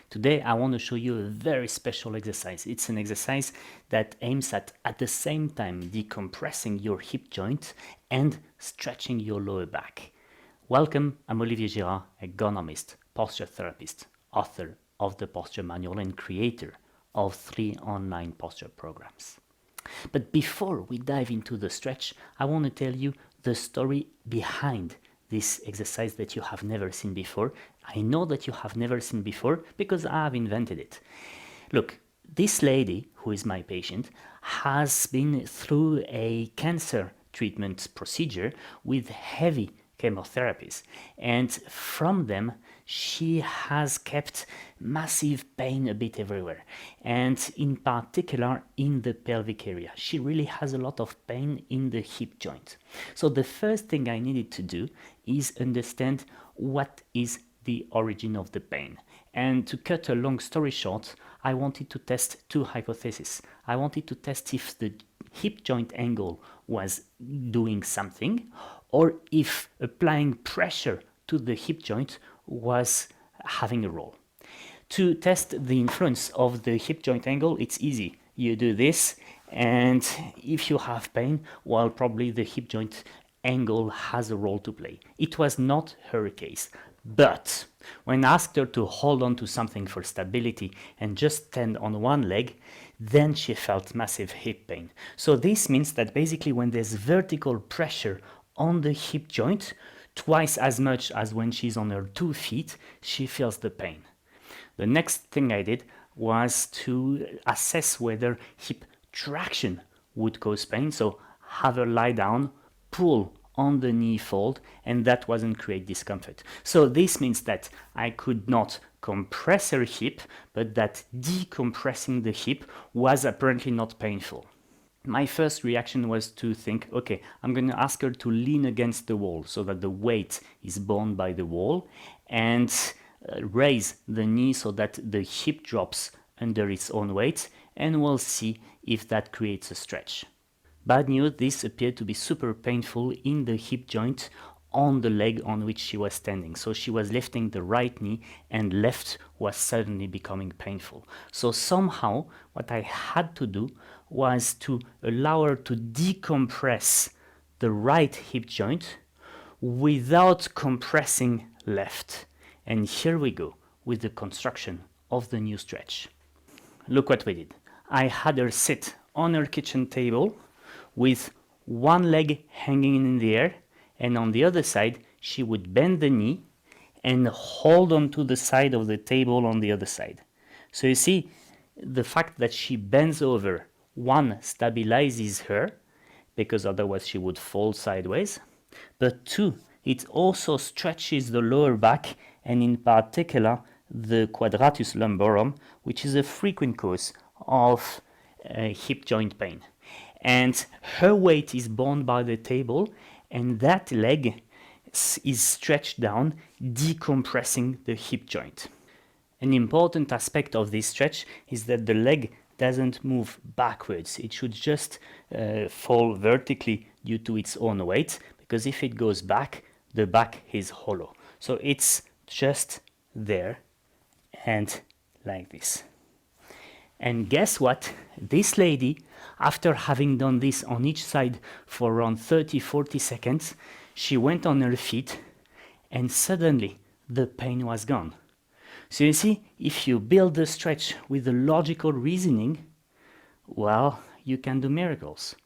Today I want to show you a very special exercise. It's an exercise that aims at the same time decompressing your hip joint and stretching your lower back. Welcome, I'm Olivier Girard, ergonomist, posture therapist, author of the Posture Manual and creator of 3 online posture programs. But before we dive into the stretch, I want to tell you the story behind this exercise that you have never seen before. I know that you have never seen before because I have invented it. Look, this lady, who is my patient, has been through a cancer treatment procedure with heavy chemotherapies, and from them she has kept massive pain a bit everywhere, and in particular in the pelvic area. She really has a lot of pain in the hip joint. So the first thing I needed to do is understand what is the origin of the pain. And to cut a long story short, I wanted to test two hypotheses. I wanted to test if the hip joint angle was doing something, or if applying pressure to the hip joint was having a role. To test the influence of the hip joint angle, it's easy. You do this, and if you have pain, well, probably the hip joint angle has a role to play. It was not her case. But when I asked her to hold on to something for stability and just stand on one leg, then she felt massive hip pain. So this means that basically when there's vertical pressure on the hip joint, twice as much as when she's on her 2 feet, she feels the pain. The next thing I did was to assess whether hip traction would cause pain. So have her lie down, pull on the knee fold, and that wasn't create discomfort. So this means that I could not compress her hip, but that decompressing the hip was apparently not painful. My first reaction was to think, okay, I'm going to ask her to lean against the wall so that the weight is borne by the wall, and raise the knee so that the hip drops under its own weight, and we'll see if that creates a stretch. Bad news, this appeared to be super painful in the hip joint on the leg on which she was standing. So she was lifting the right knee and left was suddenly becoming painful. So somehow what I had to do was to allow her to decompress the right hip joint without compressing left. And here we go with the construction of the new stretch. Look what we did. I had her sit on her kitchen table with one leg hanging in the air, and on the other side she would bend the knee and hold on to the side of the table on the other side. So you see, the fact that she bends over, one, stabilizes her, because otherwise she would fall sideways, but two, it also stretches the lower back, and in particular the quadratus lumborum, which is a frequent cause of hip joint pain. And her weight is borne by the table, and that leg is stretched down, decompressing the hip joint. An important aspect of this stretch is that the leg doesn't move backwards. It should just fall vertically due to its own weight, because if it goes back, the back is hollow. So it's just there and like this. And guess what? This lady, after having done this on each side for around 30-40 seconds, she went on her feet and suddenly the pain was gone. So you see, if you build the stretch with the logical reasoning, well, you can do miracles.